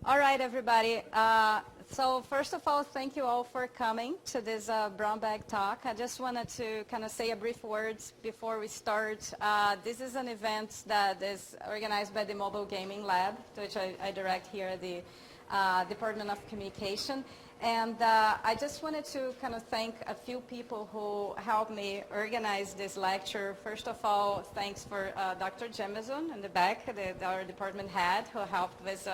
All right, everybody. So first of all, thank you all for coming to this brown bag talk. I just wanted to kind of say a brief words before we start. This is an event that is organized by the Mobile Gaming Lab, which I direct here at the Department of Communication. And I just wanted to kind of thank a few people who helped me organize this lecture. First of all, thanks for Dr. Jemison in the back, our department head, who helped with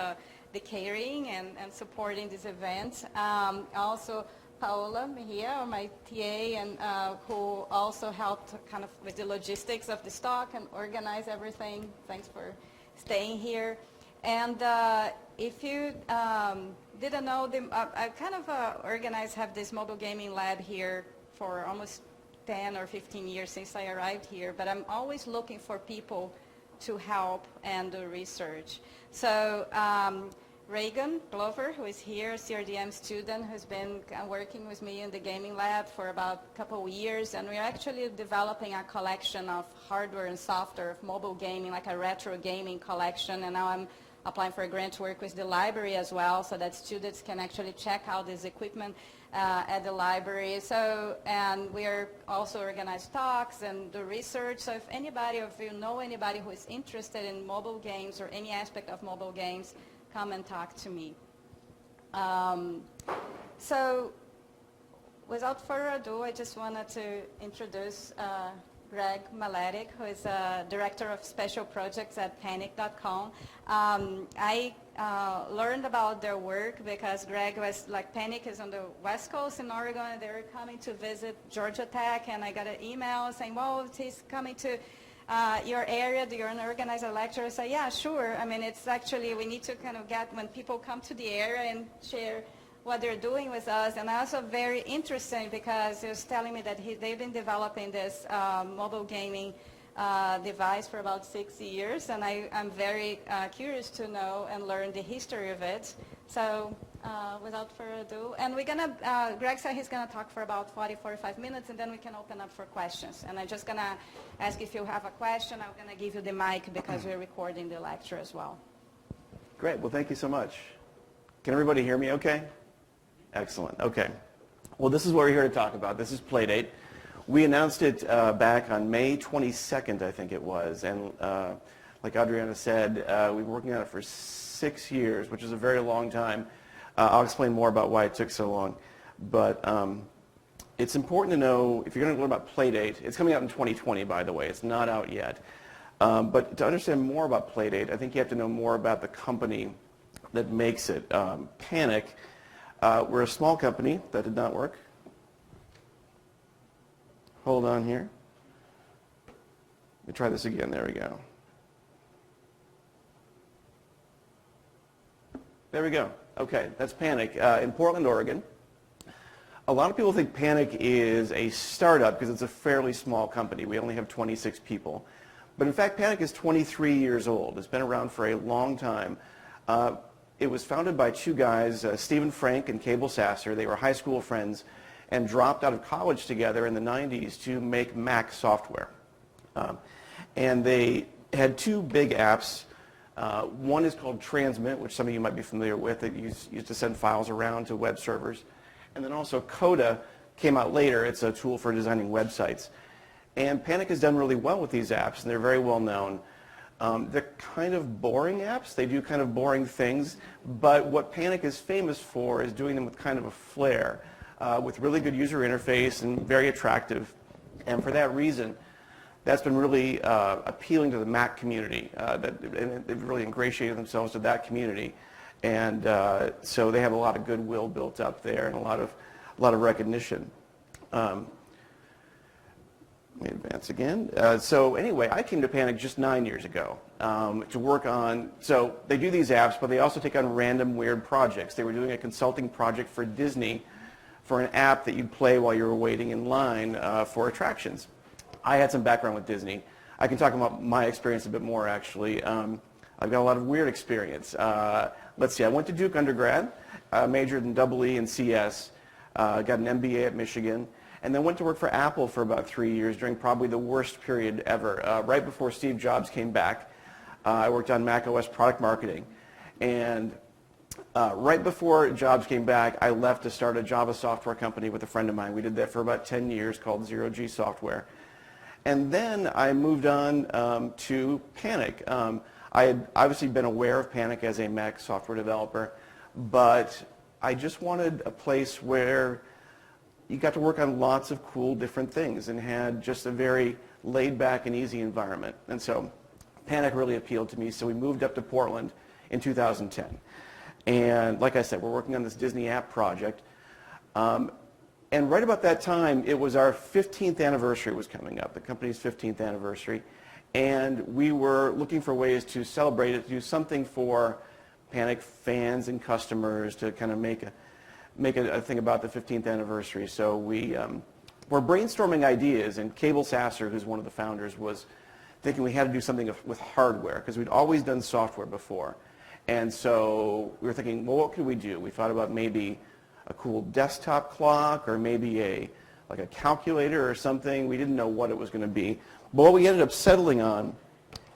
the catering and supporting this event. Also, Paola Mejia, my TA, and who also helped kind of with the logistics of this talk and organize everything. Thanks for staying here. And if you didn't know, I kind of have this mobile gaming lab here for almost 10 or 15 years since I arrived here, but I'm always looking for people to help and do research. So Reagan Glover, who is here, CRDM student, who's been working with me in the gaming lab for about a couple of years, and we're actually developing a collection of hardware and software of mobile gaming, like a retro gaming collection, and now I'm applying for a grant to work with the library as well, so that students can actually check out this equipment at the library. So, and we are also organize talks and do research. So if anybody, or if you know anybody who is interested in mobile games or any aspect of mobile games, come and talk to me. So without further ado, I just wanted to introduce Greg Maletic, who is Director of Special Projects at Panic.com. I learned about their work because Greg was, like, Panic is on the West Coast in Oregon, and they were coming to visit Georgia Tech, and I got an email saying, well, he's coming to your area, do you want to organize a lecture? I said, yeah, sure. I mean, it's actually, we need to kind of get, when people come to the area and share what they're doing with us. And also very interesting because he was telling me that they've been developing this mobile gaming device for about 6 years, and I'm very curious to know and learn the history of it. So without further ado, and we're gonna, Greg said he's gonna talk for about 45 minutes, and then we can open up for questions. And I'm just gonna ask if you have a question. I'm gonna give you the mic because we're recording the lecture as well. Great, well, thank you so much. Can everybody hear me okay? Excellent, okay. Well, this is what we're here to talk about. This is Playdate. We announced it back on May 22nd, I think it was, and like Adriana said, we've been working on it for 6 years, which is a very long time. I'll explain more about why it took so long, but it's important to know, if you're going to learn about Playdate, it's coming out in 2020, by the way, it's not out yet, but to understand more about Playdate, I think you have to know more about the company that makes it. Panic, we're a small company. That did not work. Hold on here. Let me try this again. There we go. There we go. Okay, that's Panic in Portland, Oregon. A lot of people think Panic is a startup because it's a fairly small company. We only have 26 people. But in fact, Panic is 23 years old. It's been around for a long time. It was founded by two guys, Stephen Frank and Cable Sasser. They were high school friends and dropped out of college together in the 90s to make Mac software. And they had two big apps. One is called Transmit, which some of you might be familiar with. It used to send files around to web servers. And then also Coda came out later. It's a tool for designing websites. And Panic has done really well with these apps, and they're very well known. They're kind of boring apps. They do kind of boring things. But what Panic is famous for is doing them with kind of a flair, with really good user interface and very attractive. And for that reason, that's been really appealing to the Mac community. And they've really ingratiated themselves to that community. And so they have a lot of goodwill built up there and a lot of recognition. Let me advance again. So anyway, I came to Panic just 9 years ago to work on, so they do these apps, but they also take on random weird projects. They were doing a consulting project for Disney for an app that you'd play while you were waiting in line for attractions. I had some background with Disney. I can talk about my experience a bit more, actually. I've got a lot of weird experience. Let's see, I went to Duke undergrad, majored in EE and CS, got an MBA at Michigan, and then went to work for Apple for about 3 years during probably the worst period ever. Right before Steve Jobs came back, I worked on Mac OS product marketing. And Right before jobs came back, I left to start a Java software company with a friend of mine. We did that for about 10 years called Zero G Software. And then I moved on to Panic. I had obviously been aware of Panic as a Mac software developer, but I just wanted a place where you got to work on lots of cool different things and had just a very laid back and easy environment. And so Panic really appealed to me, so we moved up to Portland in 2010. And like I said, we're working on this Disney app project. And right about that time, it was our 15th anniversary was coming up, the company's 15th anniversary. And we were looking for ways to celebrate it, to do something for Panic fans and customers to kind of make a thing about the 15th anniversary. So we were brainstorming ideas, and Cable Sasser, who's one of the founders, was thinking we had to do something with hardware, because we'd always done software before. And so we were thinking, well, what could we do? We thought about maybe a cool desktop clock, or maybe like a calculator or something. We didn't know what it was going to be. But what we ended up settling on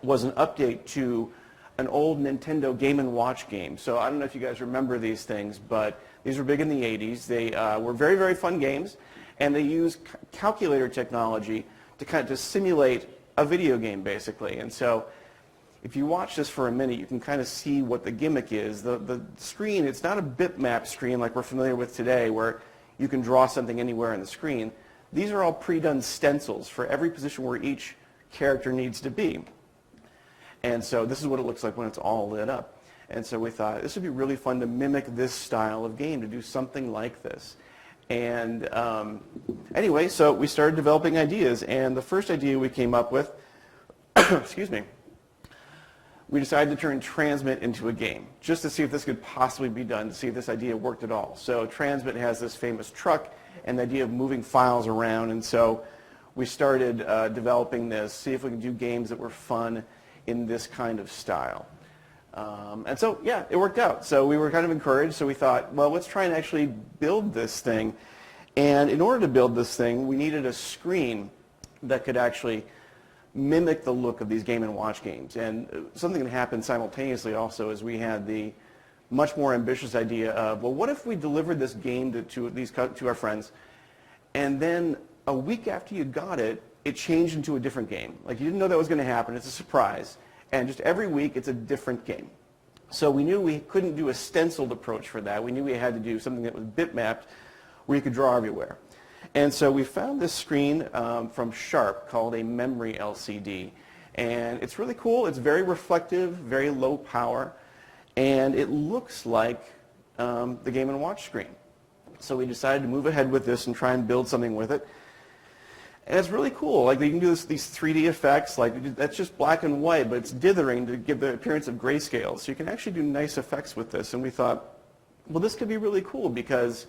was an update to an old Nintendo Game & Watch game. So I don't know if you guys remember these things, but these were big in the 80s. They were very, very fun games, and they used calculator technology to kind of just simulate a video game, basically. And so if you watch this for a minute, you can kind of see what the gimmick is. The screen, it's not a bitmap screen like we're familiar with today, where you can draw something anywhere on the screen. These are all pre-done stencils for every position where each character needs to be. And so this is what it looks like when it's all lit up. And so we thought this would be really fun to mimic this style of game, to do something like this. And anyway, so we started developing ideas. And the first idea we came up with, excuse me, we decided to turn Transmit into a game, just to see if this could possibly be done, to see if this idea worked at all. So Transmit has this famous truck and the idea of moving files around, and so we started developing this, see if we could do games that were fun in this kind of style. And so, yeah, it worked out. So we were kind of encouraged, so we thought, well, let's try and actually build this thing. And in order to build this thing, we needed a screen that could actually mimic the look of these Game & Watch games. And something that happened simultaneously also is we had the much more ambitious idea of, well, what if we delivered this game to our friends, and then a week after you got it, it changed into a different game. Like, you didn't know that was going to happen. It's a surprise. And just every week, it's a different game. So we knew we couldn't do a stenciled approach for that. We knew we had to do something that was bitmapped, where you could draw everywhere. And so we found this screen from Sharp called a memory LCD. And it's really cool. It's very reflective, very low power, and it looks like the Game & Watch screen. So we decided to move ahead with this and try and build something with it. And it's really cool. Like, you can do these 3D effects. Like, that's just black and white, but it's dithering to give the appearance of grayscale. So you can actually do nice effects with this. And we thought, well, this could be really cool, because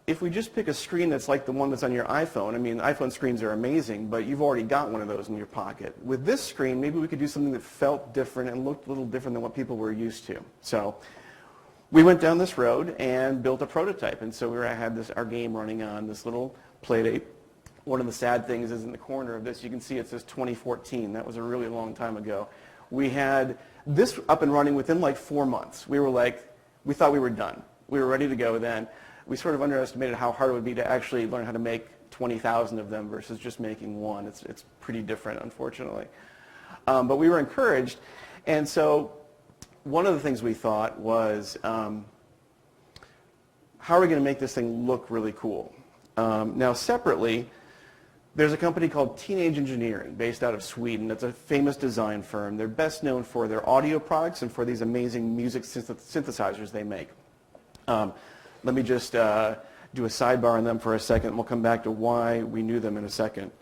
if we just pick a screen that's like the one that's on your iPhone, I mean, iPhone screens are amazing, but you've already got one of those in your pocket. With this screen, maybe we could do something that felt different and looked a little different than what people were used to. So we went down this road and built a prototype. And so we had our game running on this little Playdate. One of the sad things is in the corner of this, you can see it says 2014. That was a really long time ago. We had this up and running within like 4 months. We thought we were done. We were ready to go then. We sort of underestimated how hard it would be to actually learn how to make 20,000 of them versus just making one. It's pretty different, unfortunately. But we were encouraged. And so one of the things we thought was, how are we going to make this thing look really cool? Now, separately, there's a company called Teenage Engineering based out of Sweden. It's a famous design firm. They're best known for their audio products and for these amazing music synthesizers they make. Let me just do a sidebar on them for a second, and we'll come back to why we knew them in a second.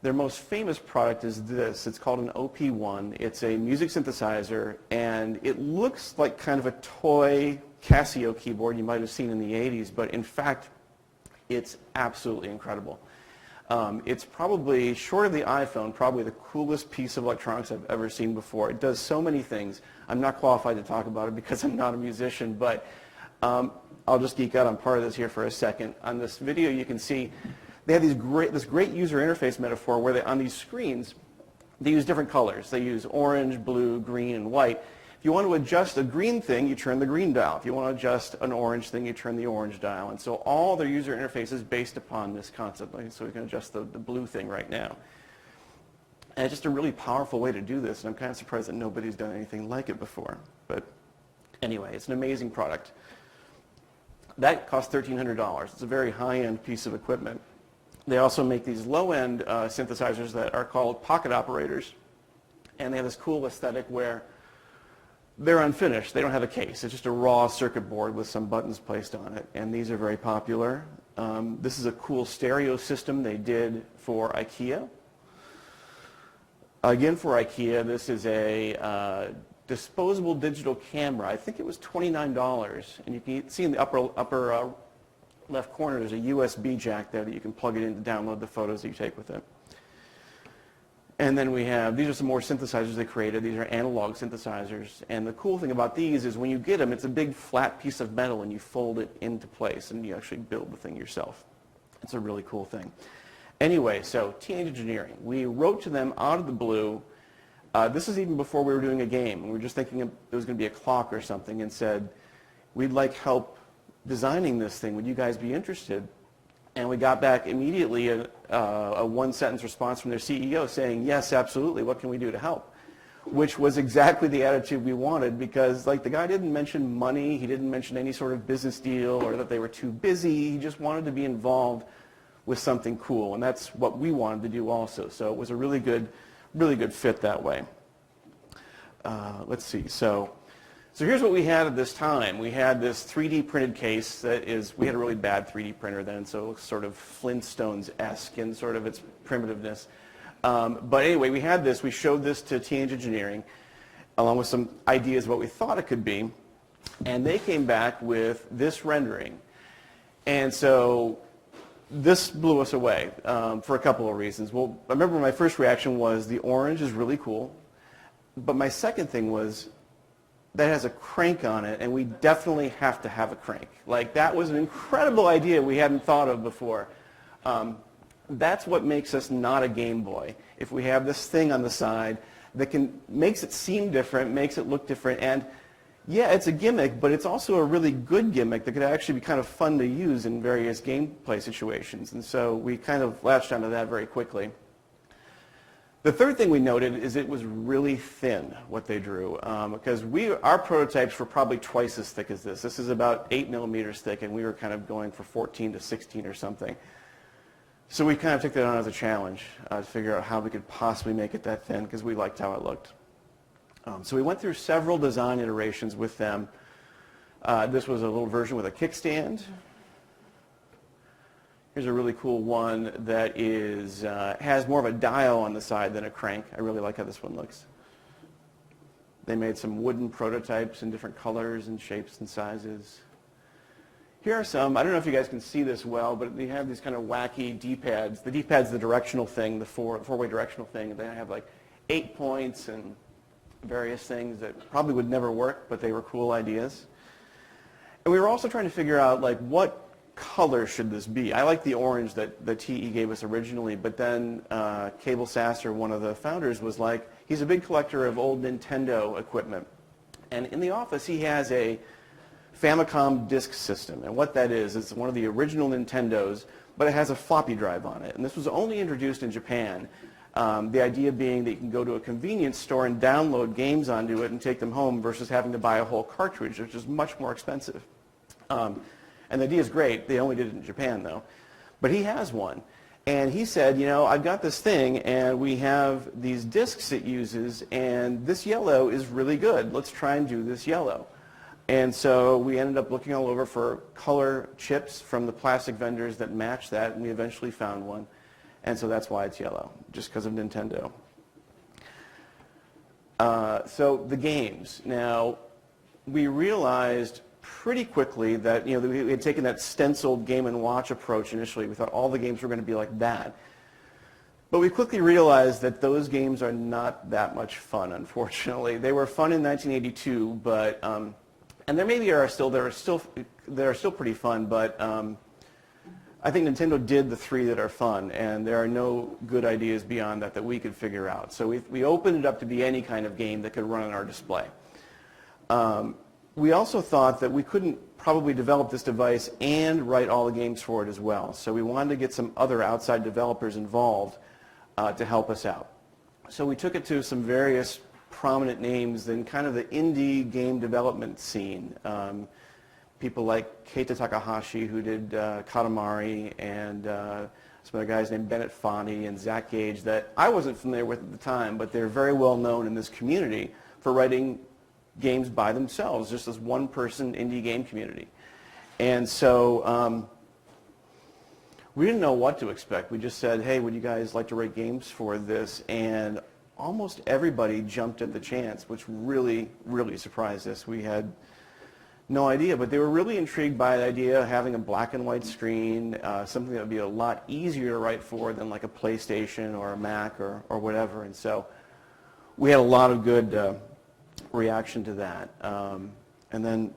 Their most famous product is this. It's called an OP1. It's a music synthesizer, and it looks like kind of a toy Casio keyboard you might have seen in the 80s, but in fact, it's absolutely incredible. It's probably, short of the iPhone, probably the coolest piece of electronics I've ever seen before. It does so many things. I'm not qualified to talk about it because I'm not a musician, but I'll just geek out on part of this here for a second. On this video, you can see they have this great user interface metaphor where on these screens, they use different colors. They use orange, blue, green, and white. If you want to adjust a green thing, you turn the green dial. If you want to adjust an orange thing, you turn the orange dial. And so all their user interface is based upon this concept. Like, so we can adjust the blue thing right now. And it's just a really powerful way to do this, and I'm kind of surprised that nobody's done anything like it before. But anyway, it's an amazing product. That costs $1,300. It's a very high-end piece of equipment. They also make these low-end synthesizers that are called pocket operators, and they have this cool aesthetic where they're unfinished. They don't have a case. It's just a raw circuit board with some buttons placed on it, and these are very popular. This is a cool stereo system they did for IKEA. Again, for IKEA, this is a disposable digital camera. I think it was $29, and you can see in the upper left corner there's a USB jack there that you can plug it in to download the photos that you take with it. And then we have, these are some more synthesizers they created. These are analog synthesizers, and the cool thing about these is when you get them, it's a big flat piece of metal, and you fold it into place, and you actually build the thing yourself. It's a really cool thing. Anyway, so Teenage Engineering. We wrote to them out of the blue. This is even before we were doing a game. We were just thinking it was going to be a clock or something, and said, we'd like help designing this thing. Would you guys be interested? And we got back immediately a one-sentence response from their CEO saying, yes, absolutely, what can we do to help? Which was exactly the attitude we wanted, because like the guy didn't mention money, he didn't mention any sort of business deal or that they were too busy. He just wanted to be involved with something cool, and that's what we wanted to do also. So it was a really good fit that way. Let's see. So here's what we had at this time. We had this 3D printed case that is, we had a really bad 3D printer then, so it looks sort of Flintstones-esque in sort of its primitiveness. But anyway, we had this. We showed this to Teenage Engineering along with some ideas of what we thought it could be, and they came back with this rendering. And so this blew us away for a couple of reasons. Well, I remember my first reaction was the orange is really cool, but my second thing was that has a crank on it, and we definitely have to have a crank. Like, that was an incredible idea we hadn't thought of before. That's what makes us not a Game Boy. If we have this thing on the side that makes it seem different, makes it look different, and yeah, it's a gimmick, but it's also a really good gimmick that could actually be kind of fun to use in various gameplay situations. And so we kind of latched onto that very quickly. The third thing we noted is it was really thin, what they drew, because our prototypes were probably twice as thick as this. This is about 8 millimeters thick, and we were kind of going for 14 to 16 or something. So we kind of took that on as a challenge to figure out how we could possibly make it that thin, because we liked how it looked. So we went through several design iterations with them. This was a little version with a kickstand. Here's a really cool one that has more of a dial on the side than a crank. I really like how this one looks. They made some wooden prototypes in different colors and shapes and sizes. Here are some, I don't know if you guys can see this well, but they have these kind of wacky D-pads. The D-pad's the directional thing, the four-way directional thing. They have like 8 points and various things that probably would never work, but they were cool ideas. And we were also trying to figure out, like, what color should this be? I like the orange that the TE gave us originally, but then Cable Sasser, one of the founders, was like, he's a big collector of old Nintendo equipment. And in the office, he has a Famicom disk system. And what that is, it's one of the original Nintendos, but it has a floppy drive on it. And this was only introduced in Japan. The idea being that you can go to a convenience store and download games onto it and take them home versus having to buy a whole cartridge, which is much more expensive. And the idea is great. They only did it in Japan, though. But he has one. And he said, you know, I've got this thing, and we have these discs it uses, and this yellow is really good. Let's try and do this yellow. And so we ended up looking all over for color chips from the plastic vendors that match that, and we eventually found one. And so that's why it's yellow, just because of Nintendo. So the games. Now, we realized pretty quickly that, you know, we had taken that stenciled Game & Watch approach initially. We thought all the games were going to be like that. But we quickly realized that those games are not that much fun, unfortunately. They were fun in 1982, but and they're still pretty fun, but I think Nintendo did the 3 that are fun, and there are no good ideas beyond that we could figure out. So we opened it up to be any kind of game that could run on our display. We also thought that we couldn't probably develop this device and write all the games for it as well. So we wanted to get some other outside developers involved to help us out. So we took it to some various prominent names in kind of the indie game development scene. People like Keita Takahashi, who did Katamari, and some other guys named Bennett Foddy and Zach Gage that I wasn't familiar with at the time, but they're very well known in this community for writing games by themselves, just as one-person indie game community. And so we didn't know what to expect. We just said, hey, would you guys like to write games for this? And almost everybody jumped at the chance, which really, really surprised us. We had no idea, but they were really intrigued by the idea of having a black and white screen, something that would be a lot easier to write for than like a PlayStation or a Mac or whatever. And so we had a lot of good reaction to that. And then,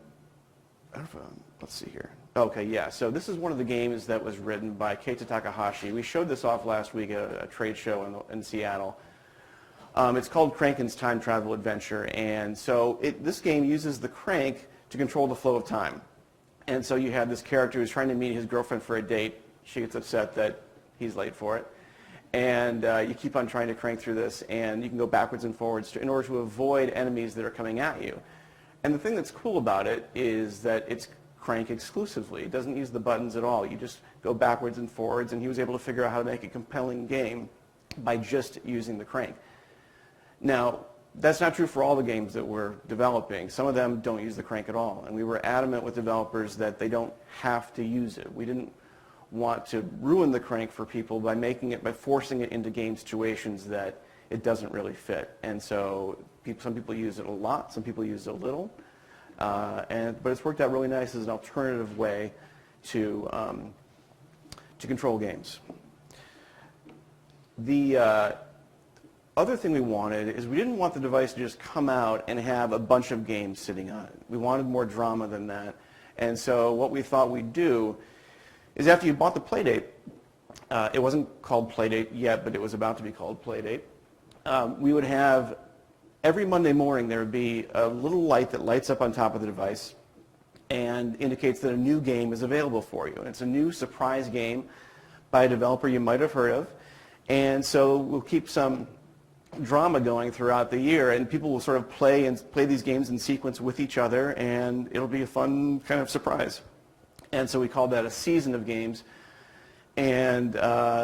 let's see here. Okay, yeah, so this is one of the games that was written by Keita Takahashi. We showed this off last week at a trade show in Seattle. It's called Crankin's Time Travel Adventure, and so this game uses the crank to control the flow of time. And so you have this character who's trying to meet his girlfriend for a date. She gets upset that he's late for it. And you keep on trying to crank through this, and you can go backwards and forwards in order to avoid enemies that are coming at you. And the thing that's cool about it is that it's crank exclusively. It doesn't use the buttons at all. You just go backwards and forwards, and he was able to figure out how to make a compelling game by just using the crank. Now, that's not true for all the games that we're developing. Some of them don't use the crank at all, and we were adamant with developers that they don't have to use it. We didn't want to ruin the crank for people by forcing it into game situations that it doesn't really fit. And so some people use it a lot, some people use it a little, but it's worked out really nice as an alternative way to control games. The other thing we wanted is we didn't want the device to just come out and have a bunch of games sitting on it. We wanted more drama than that. And so what we thought we'd do is after you bought the Playdate, it wasn't called Playdate yet, but it was about to be called Playdate, we would have, every Monday morning there would be a little light that lights up on top of the device and indicates that a new game is available for you. And it's a new surprise game by a developer you might have heard of. And so we'll keep some drama going throughout the year, and people will sort of play these games in sequence with each other, and it'll be a fun kind of surprise. And so we called that a season of games. And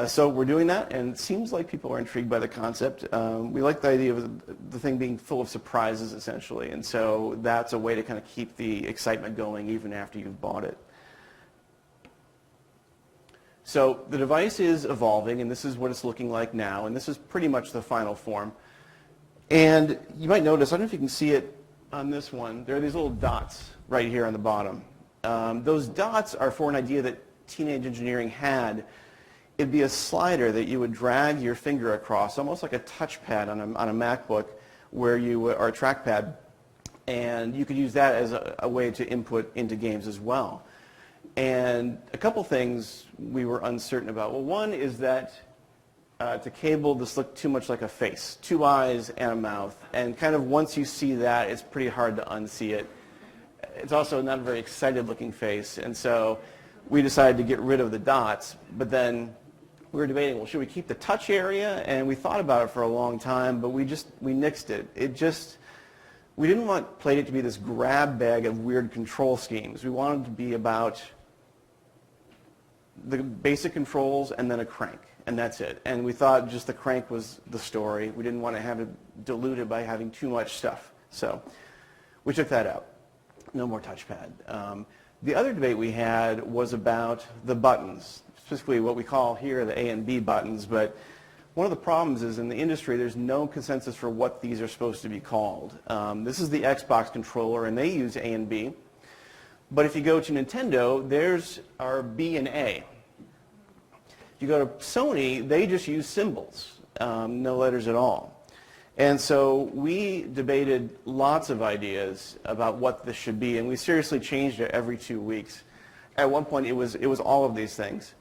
so we're doing that, and it seems like people are intrigued by the concept. We like the idea of the thing being full of surprises, essentially, and so that's a way to kind of keep the excitement going even after you've bought it. So the device is evolving, and this is what it's looking like now, and this is pretty much the final form. And you might notice, I don't know if you can see it on this one, there are these little dots right here on the bottom. Those dots are for an idea that Teenage Engineering had. It'd be a slider that you would drag your finger across, almost like a touchpad on a MacBook, or a trackpad, and you could use that as a way to input into games as well. And a couple things we were uncertain about. Well, one is that to cable, this looked too much like a face, 2 eyes and a mouth, and kind of once you see that, it's pretty hard to unsee it. It's also not a very excited looking face, and so we decided to get rid of the dots, but then we were debating, well, should we keep the touch area? And we thought about it for a long time, but we nixed it. We didn't want Playdate to be this grab bag of weird control schemes. We wanted it to be about the basic controls and then a crank, and that's it. And we thought just the crank was the story. We didn't want to have it diluted by having too much stuff. So we took that out. No more touchpad. The other debate we had was about the buttons, specifically what we call here the A and B buttons, but one of the problems is in the industry there's no consensus for what these are supposed to be called. This is the Xbox controller, and they use A and B. But if you go to Nintendo, there's our B and A. If you go to Sony, they just use symbols, no letters at all. And so we debated lots of ideas about what this should be, and we seriously changed it every 2 weeks. At one point, it was all of these things.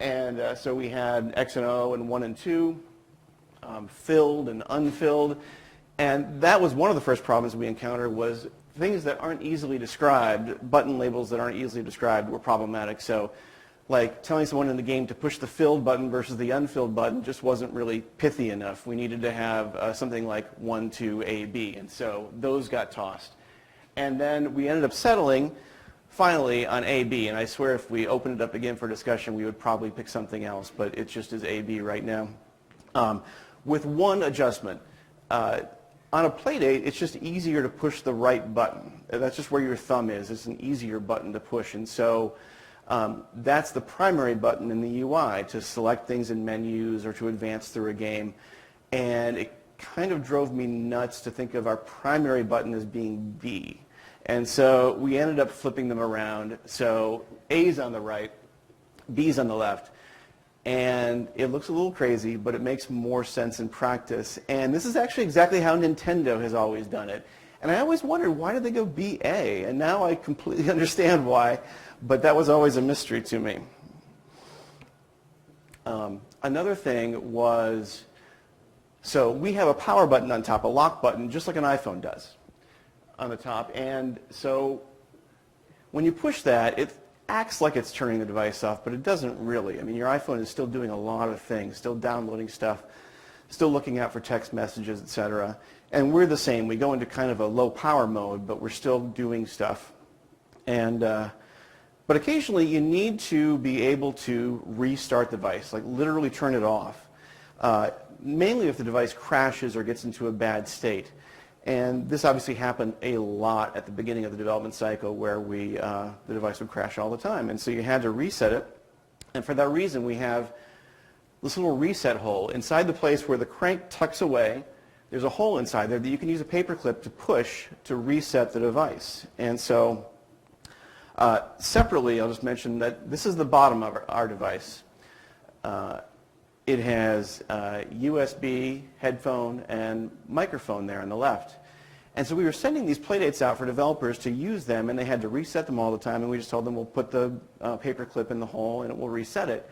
And so we had X and O and 1 and 2, filled and unfilled. And that was one of the first problems we encountered was things that aren't easily described, button labels that aren't easily described, were problematic. So like telling someone in the game to push the filled button versus the unfilled button just wasn't really pithy enough. We needed to have something like 1, 2, A, B, and so those got tossed. And then we ended up settling finally on A, B, and I swear if we opened it up again for discussion, we would probably pick something else, but it just is A, B right now. With one adjustment. On a Playdate, it's just easier to push the right button. That's just where your thumb is. It's an easier button to push, and so that's the primary button in the UI to select things in menus or to advance through a game. And it kind of drove me nuts to think of our primary button as being B. And so we ended up flipping them around. So A's on the right, B's on the left. And it looks a little crazy, but it makes more sense in practice. And this is actually exactly how Nintendo has always done it. And I always wondered, why did they go BA? And now I completely understand why, but that was always a mystery to me. Another thing was, so we have a power button on top, a lock button, just like an iPhone does on the top. And so when you push that, it acts like it's turning the device off, but it doesn't really. I mean, your iPhone is still doing a lot of things, still downloading stuff, still looking out for text messages, etc. And we're the same. We go into kind of a low power mode, but we're still doing stuff. And but occasionally you need to be able to restart the device, like literally turn it off, mainly if the device crashes or gets into a bad state. And this obviously happened a lot at the beginning of the development cycle where the device would crash all the time. And so you had to reset it. And for that reason, we have this little reset hole. Inside the place where the crank tucks away, there's a hole inside there that you can use a paper clip to push to reset the device. And so separately, I'll just mention that this is the bottom of our device. It has USB, headphone, and microphone there on the left. And so we were sending these playdates out for developers to use them, and they had to reset them all the time, and we just told them we'll put the paper clip in the hole and it will reset it.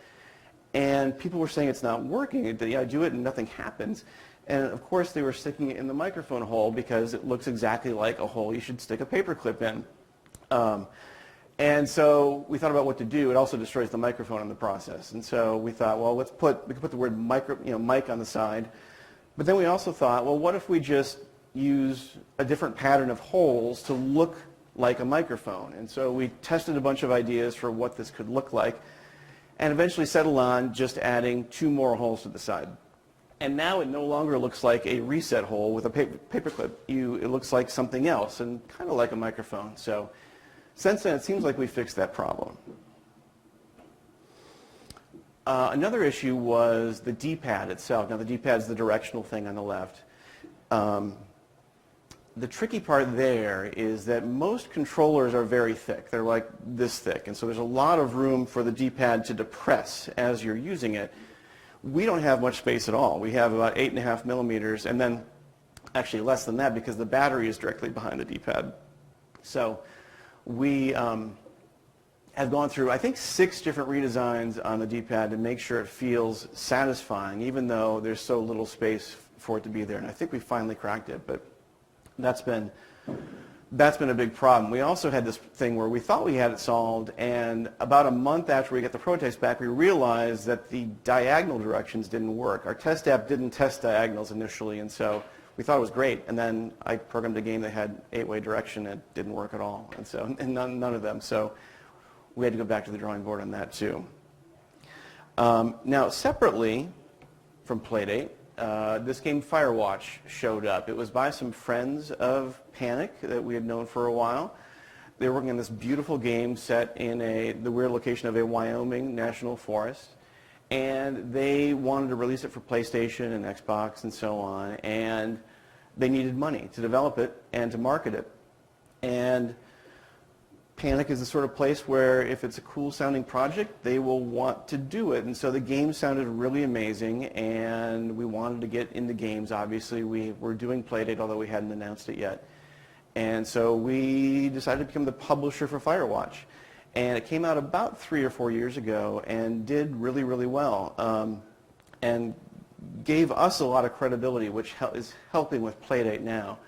And people were saying it's not working. I do it and nothing happens. And of course they were sticking it in the microphone hole because it looks exactly like a hole you should stick a paper clip in. And so we thought about what to do. It also destroys the microphone in the process. And so we thought, well, we could put the word mic on the side. But then we also thought, well, what if we just use a different pattern of holes to look like a microphone? And so we tested a bunch of ideas for what this could look like and eventually settled on just adding 2 more holes to the side. And now it no longer looks like a reset hole with a paper clip. It looks like something else and kind of like a microphone. So since then, it seems like we fixed that problem. Another issue was the D-pad itself. Now, the D-pad is the directional thing on the left. The tricky part there is that most controllers are very thick. They're like this thick, and so there's a lot of room for the D-pad to depress as you're using it. We don't have much space at all. We have about 8.5 millimeters, and then actually less than that because the battery is directly behind the D-pad. So we have gone through, I think, 6 different redesigns on the D-pad to make sure it feels satisfying, even though there's so little space for it to be there. And I think we finally cracked it, but that's been a big problem. We also had this thing where we thought we had it solved, and about a month after we got the prototypes back, we realized that the diagonal directions didn't work. Our test app didn't test diagonals initially, and so we thought it was great, and then I programmed a game that had 8-way direction, and it didn't work at all, and none of them. So we had to go back to the drawing board on that too. Now, separately from Playdate, this game Firewatch showed up. It was by some friends of Panic that we had known for a while. They were working on this beautiful game set in the weird location of a Wyoming national forest. And they wanted to release it for PlayStation and Xbox and so on, and they needed money to develop it and to market it. And Panic is the sort of place where if it's a cool sounding project, they will want to do it. And so the game sounded really amazing, and we wanted to get into games. Obviously, we were doing Playdate, although we hadn't announced it yet. And so we decided to become the publisher for Firewatch. And it came out about 3 or 4 years ago and did really, really well, and gave us a lot of credibility, which is helping with Playdate now.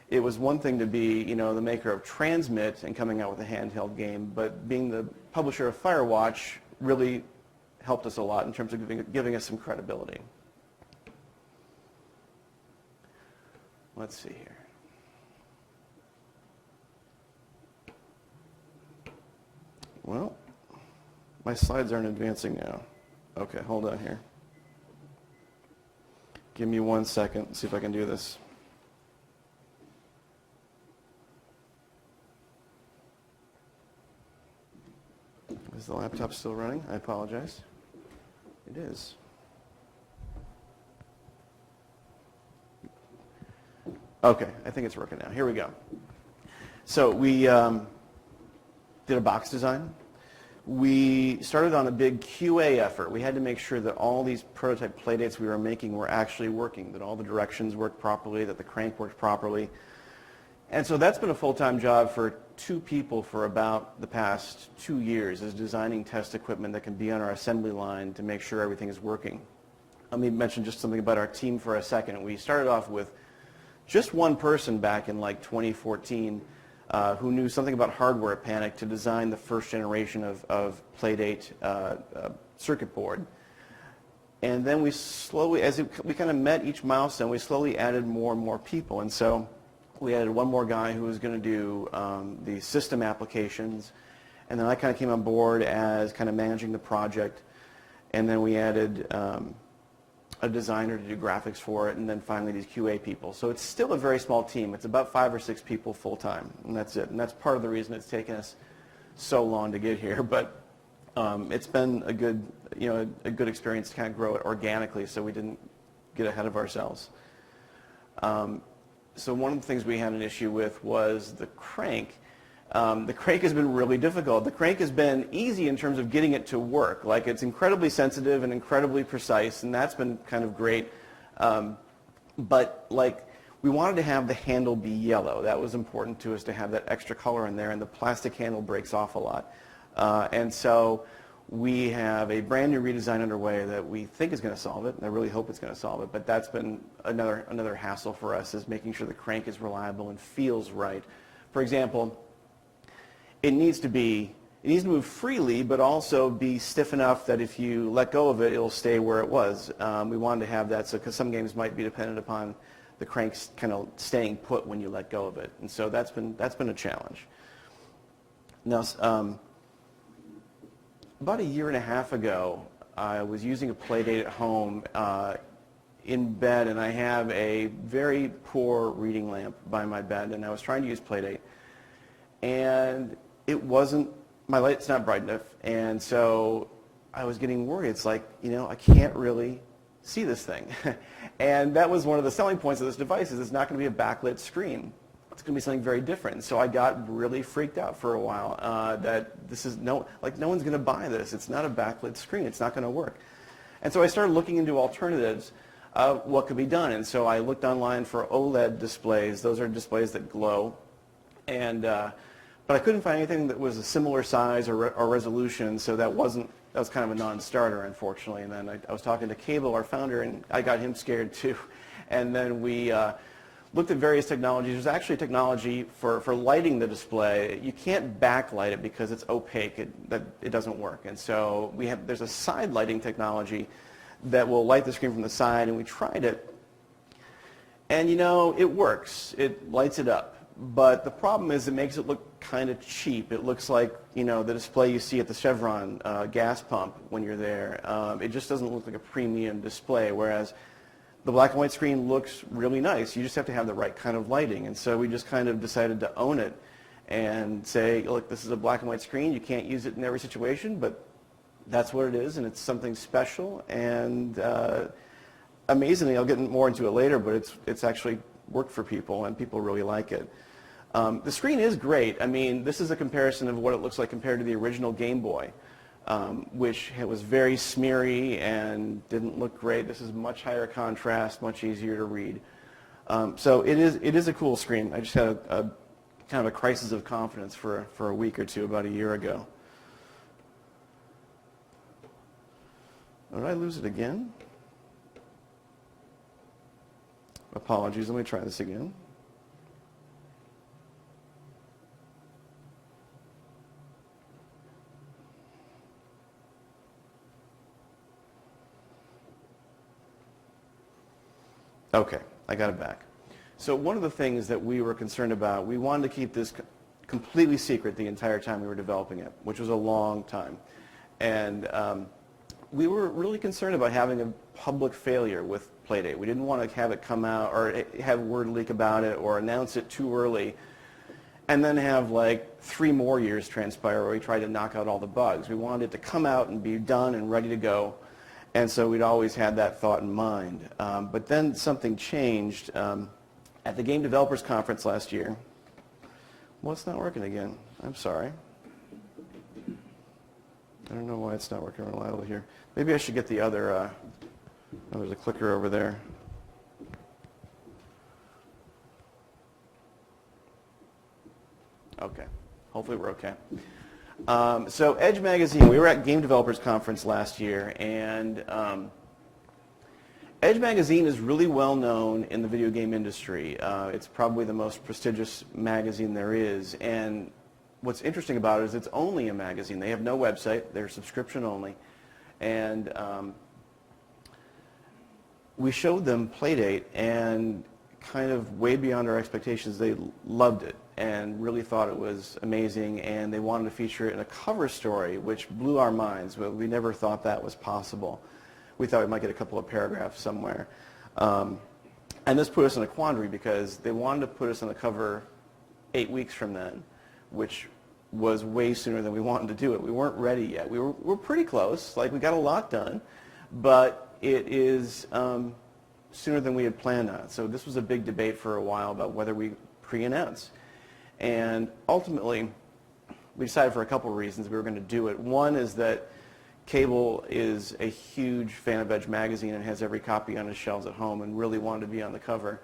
it was one thing to be, the maker of Transmit and coming out with a handheld game, but being the publisher of Firewatch really helped us a lot in terms of giving us some credibility. Let's see here. Well, my slides aren't advancing now. Okay, hold on here. Give me 1 second, see if I can do this. Is the laptop still running? I apologize. It is. Okay, I think it's working now. Here we go. So we did a box design. We started on a big QA effort. We had to make sure that all these prototype playdates we were making were actually working, that all the directions worked properly, that the crank worked properly. And so that's been a full-time job for 2 people for about the past 2 years, is designing test equipment that can be on our assembly line to make sure everything is working. Let me mention just something about our team for a second. We started off with just one person back in like 2014 who knew something about hardware at Panic to design the first generation of Playdate circuit board. And then we slowly, as we kind of met each milestone, we slowly added more and more people. And so we added one more guy who was going to do the system applications. And then I kind of came on board as kind of managing the project. And then we added a designer to do graphics for it, and then finally these QA people. So it's still a very small team. It's about 5 or 6 people full-time, and that's it. And that's part of the reason it's taken us so long to get here. But it's been a good experience to kind of grow it organically, so we didn't get ahead of ourselves. So one of the things we had an issue with was the crank. The crank has been really difficult. The crank has been easy in terms of getting it to work. Like, it's incredibly sensitive and incredibly precise, and that's been kind of great. But like, we wanted to have the handle be yellow. That was important to us, to have that extra color in there, and the plastic handle breaks off a lot. And so we have a brand new redesign underway that we think is going to solve it, and I really hope it's going to solve it. But that's been another hassle for us, is making sure the crank is reliable and feels right. For example, it needs to move freely, but also be stiff enough that if you let go of it, it'll stay where it was. We wanted to have that, so because some games might be dependent upon the cranks kind of staying put when you let go of it, and so that's been a challenge. Now, about 1.5 years ago, I was using a Playdate at home in bed, and I have a very poor reading lamp by my bed, and I was trying to use Playdate, and my light's not bright enough, and so I was getting worried. It's like, I can't really see this thing. And that was one of the selling points of this device, is it's not going to be a backlit screen. It's going to be something very different. So I got really freaked out for a while that this is no one's going to buy this. It's not a backlit screen. It's not going to work. And so I started looking into alternatives of what could be done. And so I looked online for OLED displays. Those are displays that glow. And but I couldn't find anything that was a similar size or resolution, so that was kind of a non-starter, unfortunately. And then I was talking to Cable, our founder, and I got him scared too. And then we looked at various technologies. There's actually technology for lighting the display. You can't backlight it because it's opaque. It doesn't work. And so there's a side lighting technology that will light the screen from the side, and we tried it. And it works. It lights it up. But the problem is it makes it look kind of cheap. It looks like, the display you see at the Chevron gas pump when you're there. It just doesn't look like a premium display, whereas the black and white screen looks really nice. You just have to have the right kind of lighting. And so we just kind of decided to own it and say, look, this is a black and white screen. You can't use it in every situation, but that's what it is, and it's something special. And amazingly, I'll get more into it later, but it's actually worked for people, and people really like it. The screen is great. I mean, this is a comparison of what it looks like compared to the original Game Boy, which was very smeary and didn't look great. This is much higher contrast, much easier to read. So it is a cool screen. I just had a kind of a crisis of confidence for a week or two about 1 year ago. Did I lose it again? Apologies, let me try this again. Okay, I got it back. So one of the things that we were concerned about, we wanted to keep this completely secret the entire time we were developing it, which was a long time. And we were really concerned about having a public failure with Playdate. We didn't want to have it come out or have word leak about it or announce it too early and then have like 3 more years transpire where we tried to knock out all the bugs. We wanted it to come out and be done and ready to go. And so we'd always had that thought in mind. But then something changed at the Game Developers Conference last year. Well, it's not working again. I'm sorry. I don't know why it's not working reliably here. Maybe I should get the other, oh, there's a clicker over there. Okay, hopefully we're okay. So Edge Magazine, we were at Game Developers Conference last year, and Edge Magazine is really well known in the video game industry. It's probably the most prestigious magazine there is, and what's interesting about it is it's only a magazine. They have no website. They're subscription only. And we showed them Playdate, and kind of way beyond our expectations, they loved it and really thought it was amazing, and they wanted to feature it in a cover story, which blew our minds. We never thought that was possible. We thought we might get a couple of paragraphs somewhere. And this put us in a quandary because they wanted to put us on the cover 8 weeks from then, which was way sooner than we wanted to do it. We weren't ready yet. We were pretty close. Like, we got a lot done, but it is sooner than we had planned on. So this was a big debate for a while about whether we pre-announce. And ultimately, we decided for a couple of reasons we were going to do it. One is that Cable is a huge fan of Edge Magazine and has every copy on his shelves at home and really wanted to be on the cover.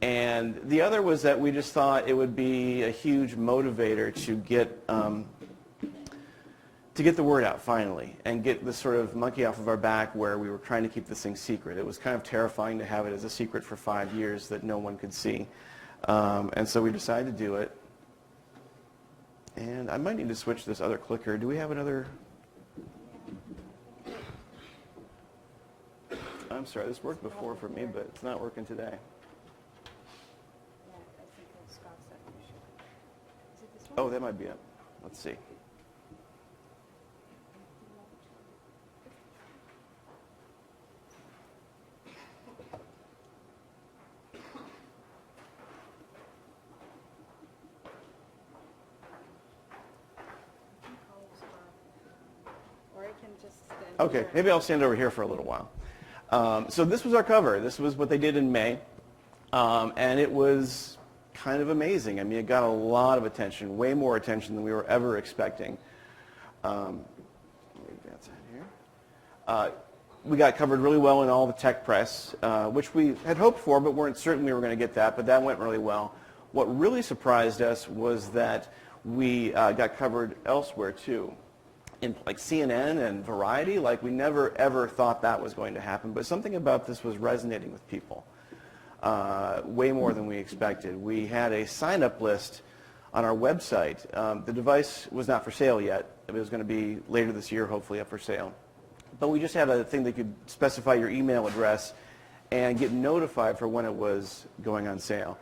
And the other was that we just thought it would be a huge motivator to get the word out finally and get this sort of monkey off of our back where we were trying to keep this thing secret. It was kind of terrifying to have it as a secret for 5 years that no one could see. And so we decided to do it. And I might need to switch this other clicker. Do we have another? I'm sorry, this worked before for me, but it's not working today. Oh, that might be it. Let's see. Or I can just stand Okay, here. maybe I'll stand over here for a little while. So this was our cover. This was what they did in May. And it was kind of amazing. I mean, it got a lot of attention, way more attention than we were ever expecting. Let me advance that here. We got covered really well in all the tech press, which we had hoped for, but weren't certain we were going to get that, but that went really well. What really surprised us was that we got covered elsewhere, too. In like CNN and Variety, like we never ever thought that was going to happen, but something about this was resonating with people way more than we expected. We had a sign-up list on our website. The device was not for sale yet. It was going to be later this year, hopefully up for sale. But we just had a thing that could specify your email address and get notified for when it was going on sale.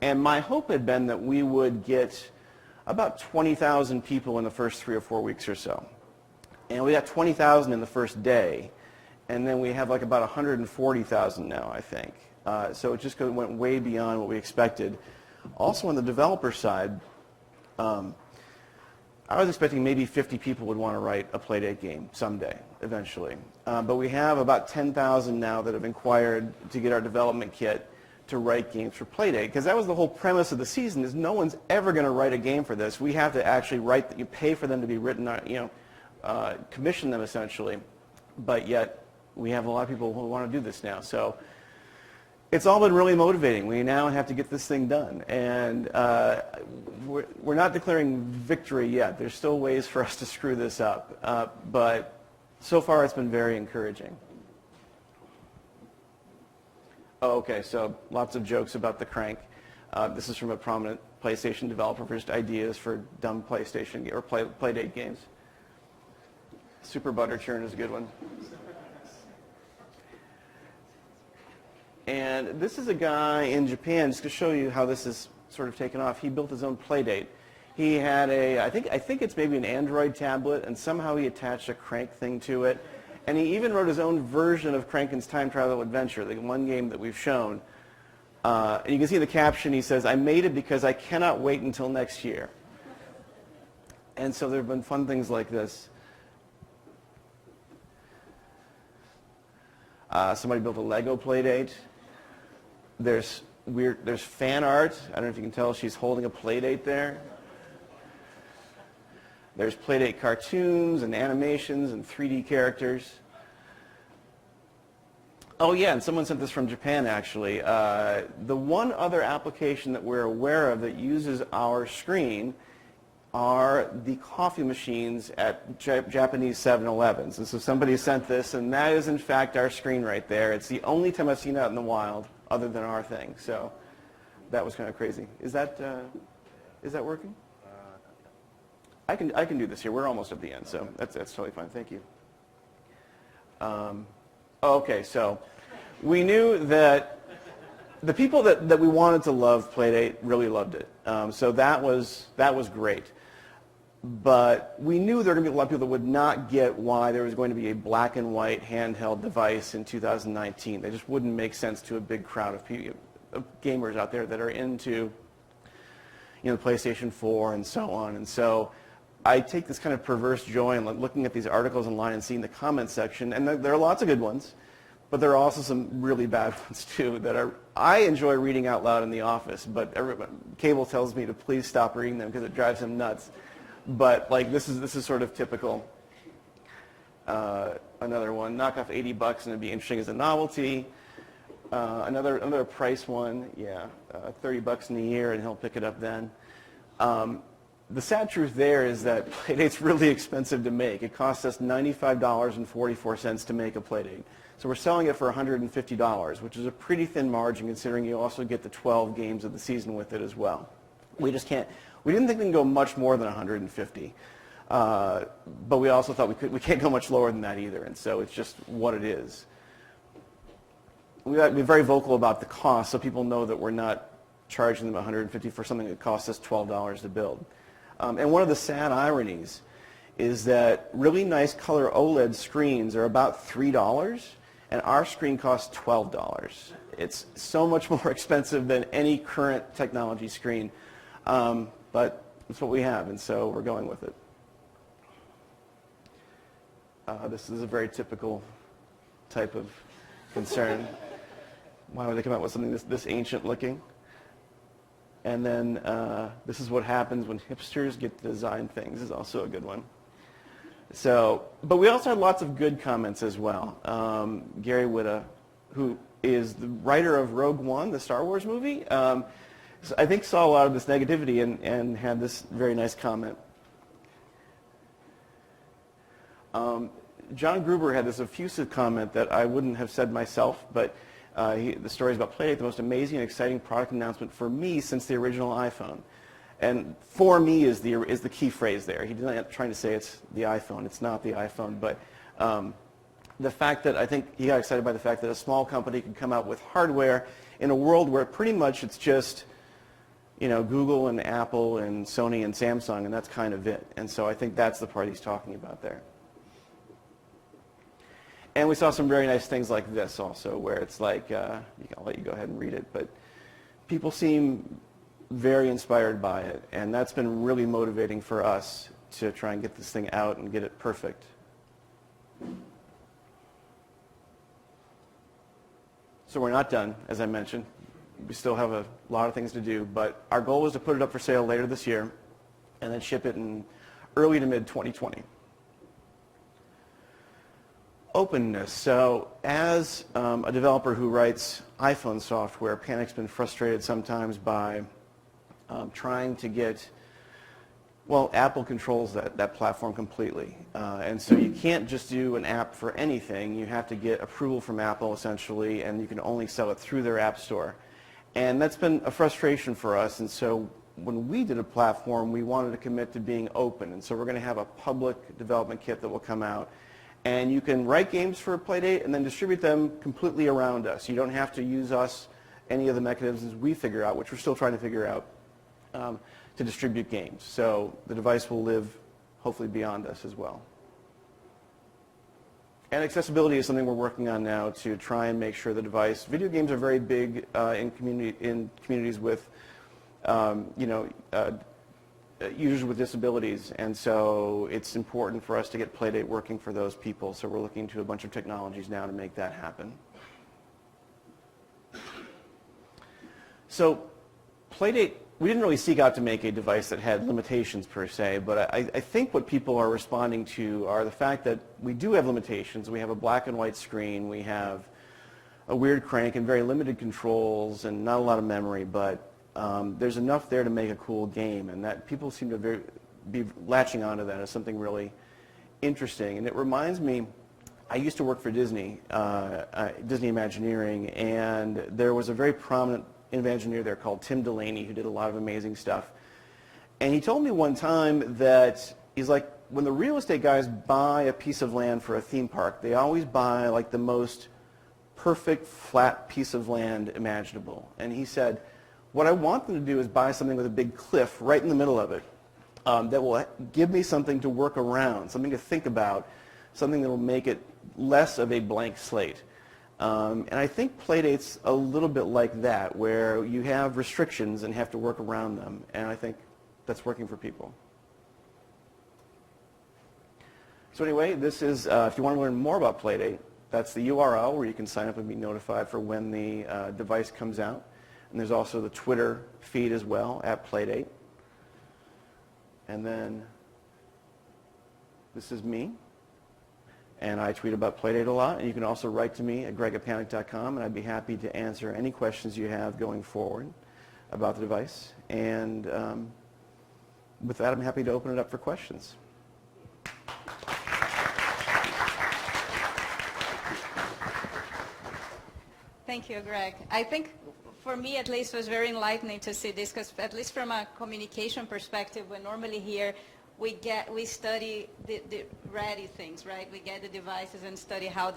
And my hope had been that we would get about 20,000 people in the first 3 or 4 weeks or so. And we got 20,000 in the first day, and then we have like about 140,000 now, I think. So it just went way beyond what we expected. Also on the developer side, I was expecting maybe 50 people would want to write a Playdate game someday, eventually. But we have about 10,000 now that have inquired to get our development kit to write games for Playdate, because that was the whole premise of the season, is no one's ever going to write a game for this. We have to actually write that you pay for them to be written, commission them essentially, but yet we have a lot of people who want to do this now. So it's all been really motivating. We now have to get this thing done, and we're not declaring victory yet. There's still ways for us to screw this up, but so far it's been very encouraging. Oh, okay, so lots of jokes about the crank. This is from a prominent PlayStation developer for just ideas for dumb PlayStation or Playdate games. Super Butter Churn is a good one. And this is a guy in Japan, just to show you how this is sort of taken off. He built his own Playdate. He had I think it's maybe an Android tablet, and somehow he attached a crank thing to it. And he even wrote his own version of Crankin's Time Travel Adventure, the one game that we've shown. And you can see in the caption, he says, "I made it because I cannot wait until next year." And so there have been fun things like this. Somebody built a Lego Playdate. There's fan art. I don't know if you can tell, she's holding a Playdate there. There's Playdate cartoons and animations and 3D characters. Oh yeah, and someone sent this from Japan actually. The one other application that we're aware of that uses our screen are the coffee machines at Japanese 7-Elevens. And so somebody sent this, and that is in fact our screen right there. It's the only time I've seen that in the wild other than our thing. So that was kind of crazy. Is that working? I can do this here. We're almost at the end, so that's totally fine. Thank you. Okay, so we knew that the people that we wanted to love Playdate really loved it. So that was great. But we knew there were going to be a lot of people that would not get why there was going to be a black and white handheld device in 2019. They just wouldn't make sense to a big crowd of gamers out there that are into the PlayStation 4 and so on. And so I take this kind of perverse joy in looking at these articles online and seeing the comment section, and there are lots of good ones, but there are also some really bad ones too that I enjoy reading out loud in the office, but Cable tells me to please stop reading them because it drives him nuts. But like this is sort of typical. Another one, knock off $80 and it'd be interesting as a novelty. Another price one, yeah, $30 in a year and he'll pick it up then. The sad truth there is that Playdate's really expensive to make. It costs us $95.44 to make a Playdate. So we're selling it for $150, which is a pretty thin margin considering you also get the 12 games of the season with it as well. We just can't. We didn't think we can go much more than 150, but we also thought we can't go much lower than that either, and so it's just what it is. We're very vocal about the cost, so people know that we're not charging them $150 for something that costs us $12 to build. And one of the sad ironies is that really nice color OLED screens are about $3, and our screen costs $12. It's so much more expensive than any current technology screen. But it's what we have, and so we're going with it. This is a very typical type of concern. Why would they come out with something this ancient looking? And then this is what happens when hipsters get to design things is also a good one. So, but we also had lots of good comments as well. Gary Whitta, who is the writer of Rogue One, the Star Wars movie, so I think saw a lot of this negativity and had this very nice comment. John Gruber had this effusive comment that I wouldn't have said myself, but the story is about Playdate, the most amazing and exciting product announcement for me since the original iPhone. And for me is the key phrase there. He's not trying to say it's the iPhone. It's not the iPhone, but the fact that I think he got excited by the fact that a small company can come out with hardware in a world where pretty much it's just Google and Apple and Sony and Samsung, and that's kind of it. And so I think that's the part he's talking about there. And we saw some very nice things like this also, where it's like, I'll let you go ahead and read it, but people seem very inspired by it, and that's been really motivating for us to try and get this thing out and get it perfect. So we're not done, as I mentioned. We still have a lot of things to do, but our goal was to put it up for sale later this year and then ship it in early to mid 2020. Openness. So as a developer who writes iPhone software, Panic's been frustrated sometimes by trying to get, well, Apple controls that platform completely. And so you can't just do an app for anything. You have to get approval from Apple, essentially, and you can only sell it through their app store. And that's been a frustration for us. And so when we did a platform, we wanted to commit to being open. And so we're going to have a public development kit that will come out. And you can write games for Playdate and then distribute them completely around us. You don't have to use us, any of the mechanisms we figure out, which we're still trying to figure out, to distribute games. So the device will live hopefully beyond us as well. And accessibility is something we're working on now to try and make sure the device, video games are very big in communities with users with disabilities, and so it's important for us to get Playdate working for those people. So we're looking into a bunch of technologies now to make that happen. So Playdate, we didn't really seek out to make a device that had limitations per se, but I think what people are responding to are the fact that we do have limitations. We have a black and white screen, we have a weird crank and very limited controls and not a lot of memory, but there's enough there to make a cool game, and that people seem to be latching onto that as something really interesting. And it reminds me, I used to work for Disney, Disney Imagineering, and there was a very prominent Imagineer there called Tim Delaney who did a lot of amazing stuff. And he told me one time that he's like, when the real estate guys buy a piece of land for a theme park, they always buy like the most perfect flat piece of land imaginable. And he said, what I want them to do is buy something with a big cliff right in the middle of it that will give me something to work around, something to think about, something that will make it less of a blank slate. And I think Playdate's a little bit like that, where you have restrictions and have to work around them, and I think that's working for people. So anyway, this is, if you want to learn more about Playdate, that's the URL where you can sign up and be notified for when the device comes out. And there's also the Twitter feed as well, at Playdate. And then this is me. And I tweet about Playdate a lot. And you can also write to me at greg@panic.com, and I'd be happy to answer any questions you have going forward about the device. And with that, I'm happy to open it up for questions. Thank you, Greg. I think for me, at least, it was very enlightening to see this, because at least from a communication perspective, we normally here we study the ready things, right? We get the devices and study how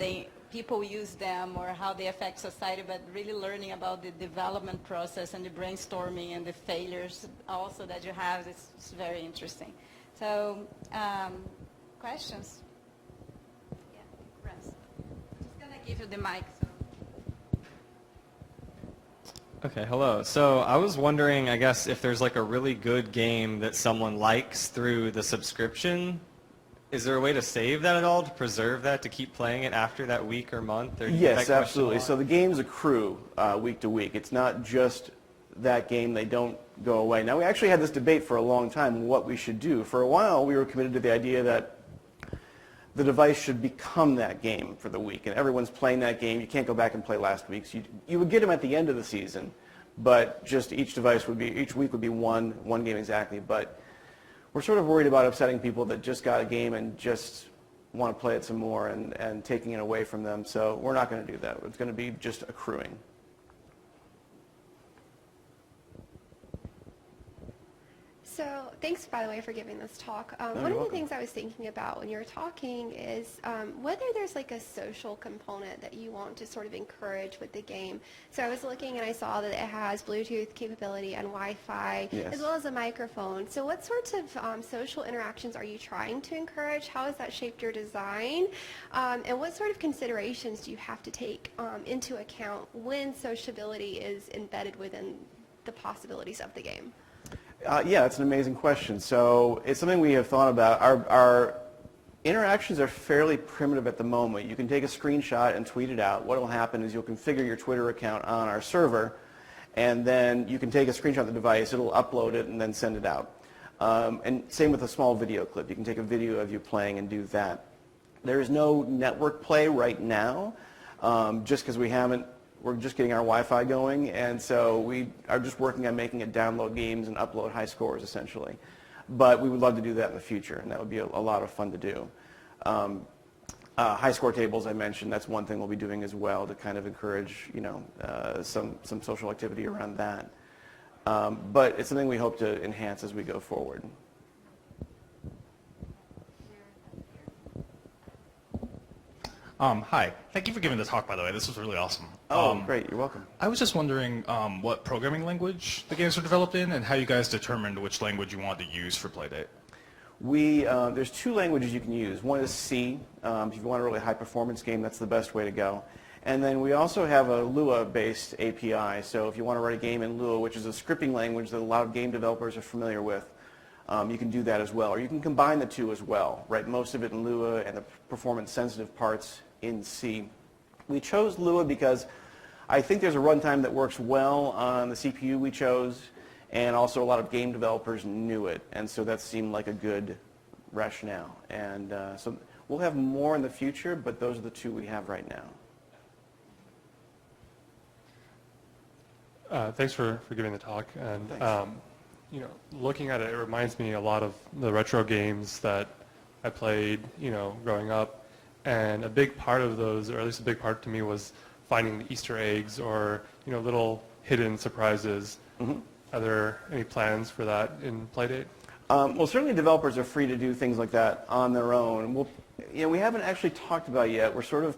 people use them or how they affect society, but really learning about the development process and the brainstorming and the failures also that you have, it's very interesting. So, questions? Yeah, Russ. I'm just gonna give you the mic. So. Okay, hello. So I was wondering, I guess, if there's like a really good game that someone likes through the subscription, is there a way to save that at all, to preserve that, to keep playing it after that week or month? Or yes, absolutely. So the games accrue week to week. It's not just that game. They don't go away. Now, we actually had this debate for a long time what we should do. For a while, we were committed to the idea that the device should become that game for the week, and everyone's playing that game. You can't go back and play last week's. You would get them at the end of the season, but just each week would be one game exactly. But we're sort of worried about upsetting people that just got a game and just want to play it some more and taking it away from them. So we're not going to do that. It's going to be just accruing. So thanks, by the way, for giving this talk. One of the things I was thinking about when you were talking is whether there's like a social component that you want to sort of encourage with the game. So I was looking and I saw that it has Bluetooth capability and Wi-Fi, yes, as well as a microphone. So what sorts of social interactions are you trying to encourage? How has that shaped your design? And what sort of considerations do you have to take into account when sociability is embedded within the possibilities of the game? Yeah, that's an amazing question. So it's something we have thought about. Our interactions are fairly primitive at the moment. You can take a screenshot and tweet it out. What will happen is you'll configure your Twitter account on our server, and then you can take a screenshot of the device. It'll upload it and then send it out. And same with a small video clip. You can take a video of you playing and do that. There is no network play right now, just because we're just getting our Wi-Fi going, and so we are just working on making it download games and upload high scores, essentially. But we would love to do that in the future, and that would be a lot of fun to do. High score tables, I mentioned, that's one thing we'll be doing as well to kind of encourage, some social activity around that. But it's something we hope to enhance as we go forward. Hi. Thank you for giving the talk, by the way. This was really awesome. Oh, great. You're welcome. I was just wondering what programming language the games were developed in and how you guys determined which language you wanted to use for Playdate. There's two languages you can use. One is C. If you want a really high-performance game, that's the best way to go. And then we also have a Lua-based API. So if you want to write a game in Lua, which is a scripting language that a lot of game developers are familiar with, you can do that as well. Or you can combine the two as well, write most of it in Lua and the performance-sensitive parts in C. We chose Lua because I think there's a runtime that works well on the CPU we chose, and also a lot of game developers knew it, and so that seemed like a good rationale. And so we'll have more in the future, but those are the two we have right now. Thanks for giving the talk. And looking at it, it reminds me a lot of the retro games that I played, growing up. And a big part of those, or at least a big part to me, was finding the Easter eggs or little hidden surprises. Mm-hmm. Are there any plans for that in Playdate? Well, certainly developers are free to do things like that on their own. We haven't actually talked about it yet. We're sort of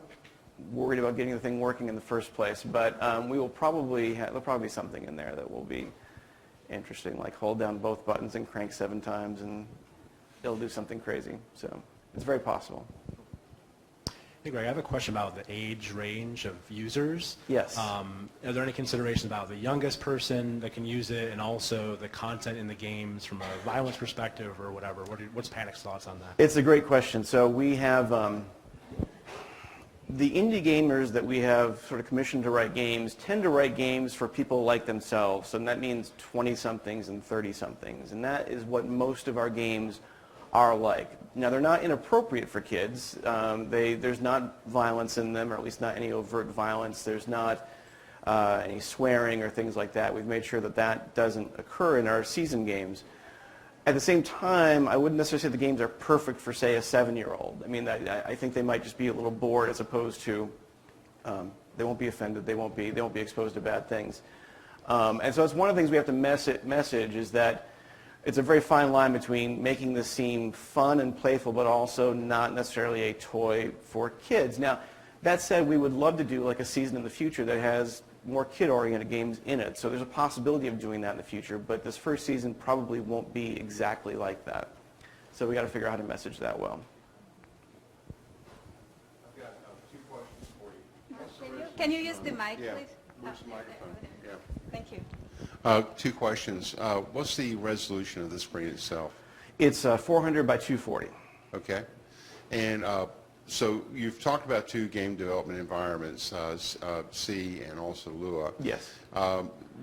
worried about getting the thing working in the first place, but we will probably there'll probably be something in there that will be interesting, like hold down both buttons and crank 7 times, and it'll do something crazy. So it's very possible. Hey, Greg, I have a question about the age range of users. Yes. Are there any considerations about the youngest person that can use it, and also the content in the games from a violence perspective or whatever? What's Panic's thoughts on that? It's a great question. So we have the indie gamers that we have sort of commissioned to write games tend to write games for people like themselves, and that means 20-somethings and 30-somethings, and that is what most of our games are like. Now, they're not inappropriate for kids. There's not violence in them, or at least not any overt violence. There's not any swearing or things like that. We've made sure that that doesn't occur in our season games. At the same time, I wouldn't necessarily say the games are perfect for, say, a 7-year-old. I mean, I think they might just be a little bored, as opposed to they won't be offended. They won't be exposed to bad things. And so it's one of the things we have to message is that it's a very fine line between making this seem fun and playful, but also not necessarily a toy for kids. Now, that said, we would love to do like a season in the future that has more kid-oriented games in it. So there's a possibility of doing that in the future, but this first season probably won't be exactly like that. So we got to figure out how to message that well. I've got 2 questions for you. Can you use the mic, Yeah. please? Where's the microphone? Yeah. Thank you. 2 questions. What's the resolution of the screen itself? It's 400 by 240. Okay. And so you've talked about 2 game development environments, C and also Lua. Yes.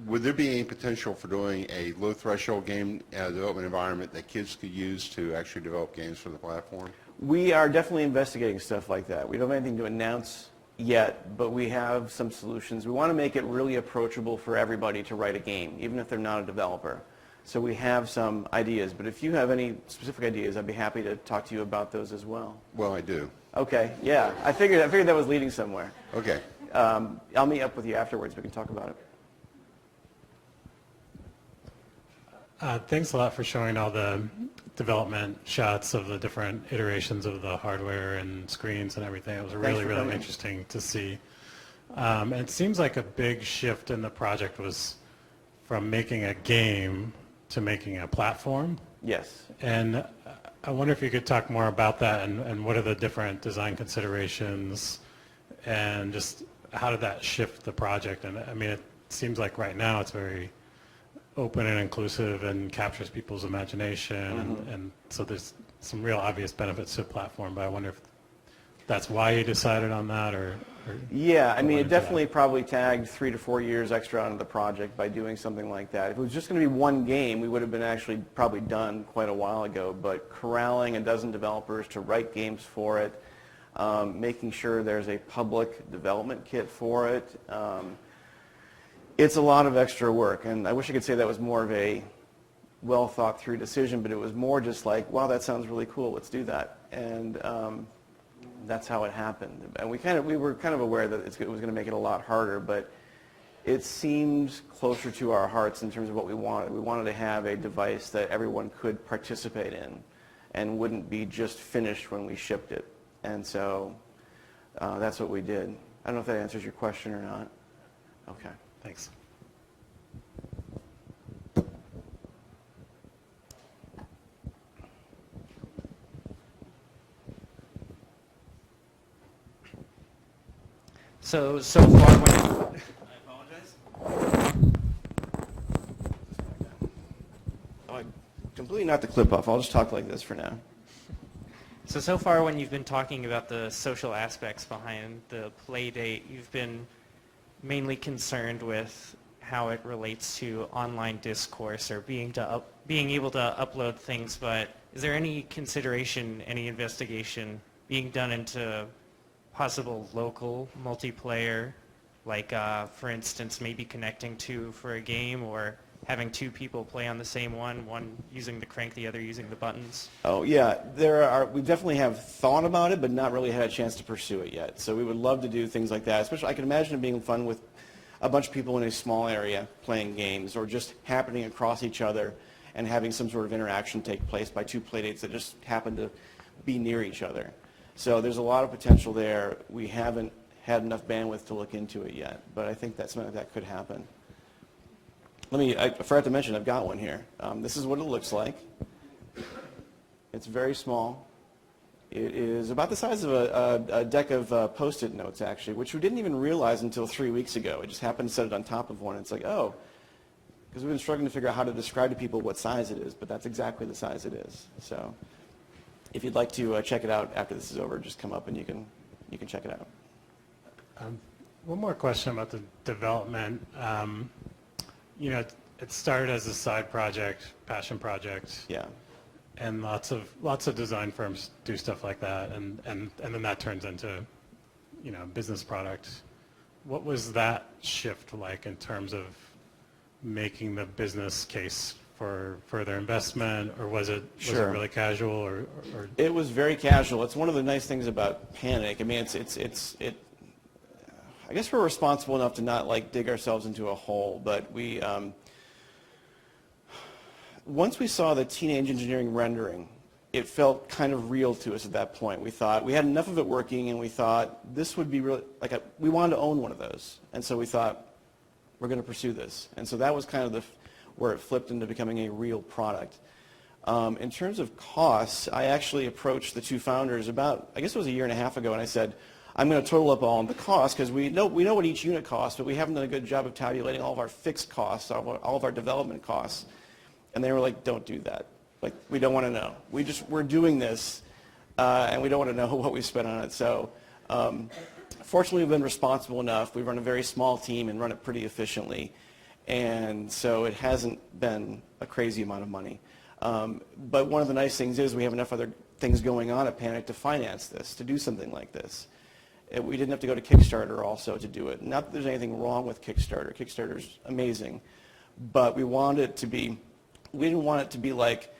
Would there be any potential for doing a low-threshold game development environment that kids could use to actually develop games for the platform? We are definitely investigating stuff like that. We don't have anything to announce yet, but we have some solutions. We want to make it really approachable for everybody to write a game, even if they're not a developer. So we have some ideas, but if you have any specific ideas, I'd be happy to talk to you about those as well. Well, I do. Okay, yeah. I figured that was leading somewhere. Okay. I'll meet up with you afterwards. We can talk about it. Thanks a lot for showing all the development shots of the different iterations of the hardware and screens and everything. It was really interesting to see. And it seems like a big shift in the project was from making a game to making a platform. Yes. And I wonder if you could talk more about that and what are the different design considerations and just how did that shift the project? And I mean, it seems like right now it's very open and inclusive and captures people's imagination, and so there's some real obvious benefits to the platform, but I wonder if that's why you decided on that, or yeah, I mean, it definitely probably tagged 3 to 4 years extra onto the project by doing something like that. If it was just going to be one game, we would have been actually probably done quite a while ago, but corralling a dozen developers to write games for it, making sure there's a public development kit for it, it's a lot of extra work, and I wish I could say that was more of a well thought through decision, but it was more just like, wow, that sounds really cool, let's do that. And that's how it happened. And we were kind of aware that it was going to make it a lot harder, but it seemed closer to our hearts in terms of what we wanted. We wanted to have a device that everyone could participate in and wouldn't be just finished when we shipped it. And so that's what we did. I don't know if that answers your question or not. Okay. Thanks. So far when I completely knocked the clip off. I'll just talk like this for now. so far when you've been talking about the social aspects behind the play date, you've been mainly concerned with how it relates to online discourse or being able to upload things, but is there any consideration, any investigation being done into possible local multiplayer, like for instance maybe connecting two for a game or having two people play on the same one using the crank, the other using the buttons? Oh yeah, we definitely have thought about it, but not really had a chance to pursue it yet. So we would love to do things like that, especially I can imagine it being fun with a bunch of people in a small area playing games or just happening across each other and having some sort of interaction take place by two playdates that just happen to be near each other. So there's a lot of potential there. We haven't had enough bandwidth to look into it yet, but I think that's something that could happen. I forgot to mention, I've got one here. This is what it looks like. It's very small. It is about the size of a deck of Post-it notes, actually, which we didn't even realize until 3 weeks ago. It just happened to set it on top of one. It's like, oh, because we've been struggling to figure out how to describe to people what size it is, but that's exactly the size it is. So if you'd like to check it out after this is over, just come up and you can check it out. One more question about the development. You know, it started as a side project, passion project. Yeah. And lots of design firms do stuff like that, and then that turns into, you know, business product. What was that shift like in terms of making the business case for further investment, or was it really casual, or? It was very casual. It's one of the nice things about Panic. I mean, I guess we're responsible enough to not like dig ourselves into a hole, but we. Once we saw the teenage engineering rendering, it felt kind of real to us at that point. We thought we had enough of it working, and we thought this would be really we wanted to own one of those, and so we thought we're going to pursue this, and so that was kind of where it flipped into becoming a real product. In terms of costs, I actually approached the two founders about, I guess it was a year and a half ago, and I said, I'm going to total up all the costs because we know what each unit costs, but we haven't done a good job of tabulating all of our fixed costs, all of our development costs. And they were like, don't do that. Like, we don't want to know. We're doing this, and we don't want to know what we spent on it. So fortunately, we've been responsible enough. We run a very small team and run it pretty efficiently. And so it hasn't been a crazy amount of money. But one of the nice things is we have enough other things going on at Panic to finance this, to do something like this. We didn't have to go to Kickstarter also to do it. Not that there's anything wrong with Kickstarter. Kickstarter's amazing. But we didn't want it to be like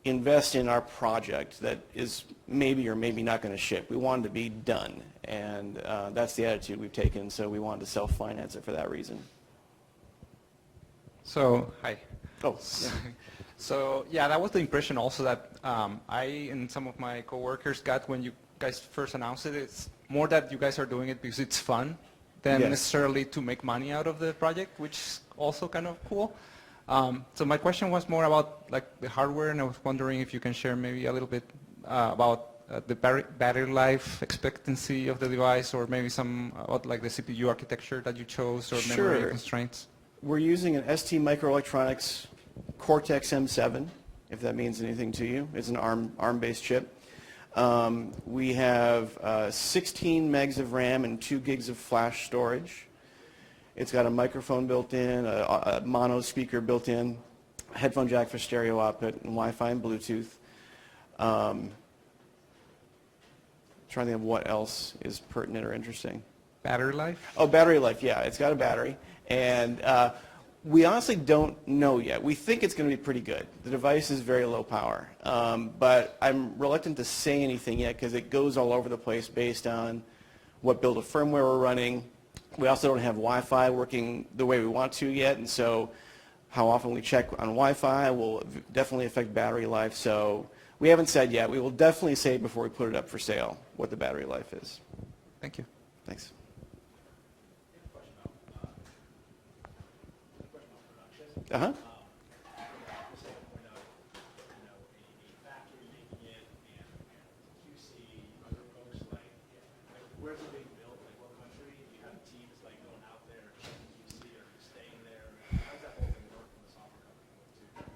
invest in our project that is maybe or maybe not going to ship. We wanted to be done. And that's the attitude we've taken. So we wanted to self-finance it for that reason. So, hi. Oh, yeah. So, yeah, that was the impression also that I and some of my coworkers got when you guys first announced it. It's more that you guys are doing it because it's fun than necessarily to make money out of the project, which is also kind of cool. So my question was more about like the hardware, and I was wondering if you can share maybe a little bit about the battery life expectancy of the device, or maybe some about like the CPU architecture that you chose, or memory constraints. We're using an ST Microelectronics Cortex M7, if that means anything to you. It's an ARM-based chip. We have 16 megs of RAM and 2 gigs of flash storage. It's got a microphone built in, a mono speaker built in, a headphone jack for stereo output, and Wi-Fi and Bluetooth. Trying to think of what else is pertinent or interesting. Battery life? Oh, battery life, yeah. It's got a battery. And we honestly don't know yet. We think it's going to be pretty good. The device is very low power. But I'm reluctant to say anything yet because it goes all over the place based on what build of firmware we're running. We also don't have Wi-Fi working the way we want to yet, and so how often we check on Wi-Fi will definitely affect battery life. So we haven't said yet. We will definitely say before we put it up for sale what the battery life is. Thank you. Thanks. Uh-huh.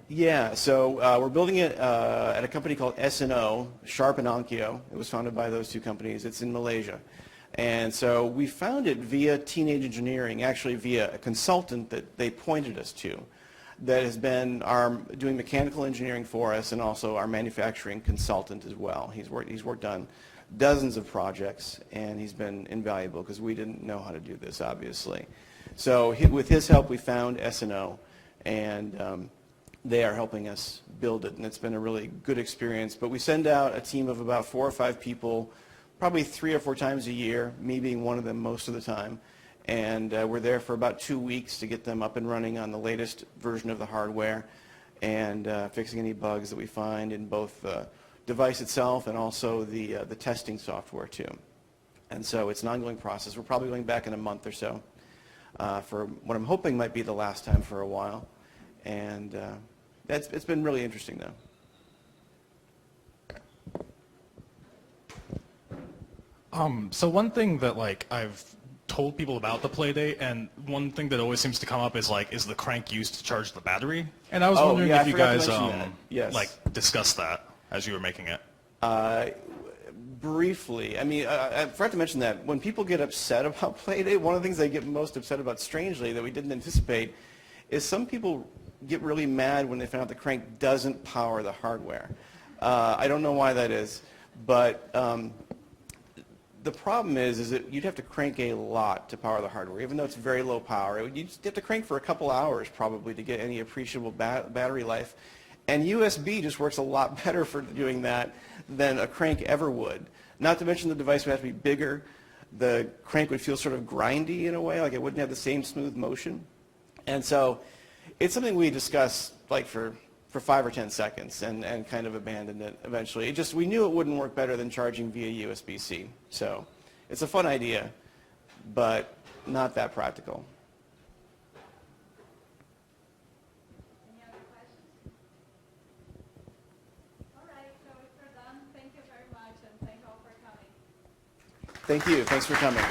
Yeah, so we're building it at a company called S&O, Sharp and Onkyo. It was founded by those two companies. It's in Malaysia. And so we found it via Teenage Engineering, actually via a consultant that they pointed us to that has been doing mechanical engineering for us and also our manufacturing consultant as well. He's worked on dozens of projects, and he's been invaluable because we didn't know how to do this, obviously. So with his help, we found S&O, and they are helping us build it, and it's been a really good experience. But we send out a team of about 4 or 5 people, probably 3 or 4 times a year, me being one of them most of the time. And we're there for about 2 weeks to get them up and running on the latest version of the hardware and fixing any bugs that we find in both the device itself and also the testing software too. And so it's an ongoing process. We're probably going back in a month or so for what I'm hoping might be the last time for a while. And it's been really interesting though. So one thing that I've told people about the Playdate, and one thing that always seems to come up is is the crank used to charge the battery? And I was wondering if you guys yes. discussed that as you were making it. Briefly, I mean, I forgot to mention that when people get upset about Playdate, one of the things they get most upset about, strangely, that we didn't anticipate, is some people get really mad when they find out the crank doesn't power the hardware. I don't know why that is, but the problem is that you'd have to crank a lot to power the hardware, even though it's very low power. You'd have to crank for a couple hours probably to get any appreciable battery life. And USB just works a lot better for doing that than a crank ever would. Not to mention the device would have to be bigger. The crank would feel sort of grindy in a way, like it wouldn't have the same smooth motion. And so it's something we discussed for 5 or 10 seconds and kind of abandoned it eventually. We knew it wouldn't work better than charging via USB-C. So it's a fun idea, but not that practical. Any other questions? All right, so if we're done, thank you very much, and thank you all for coming. Thank you. Thanks for coming.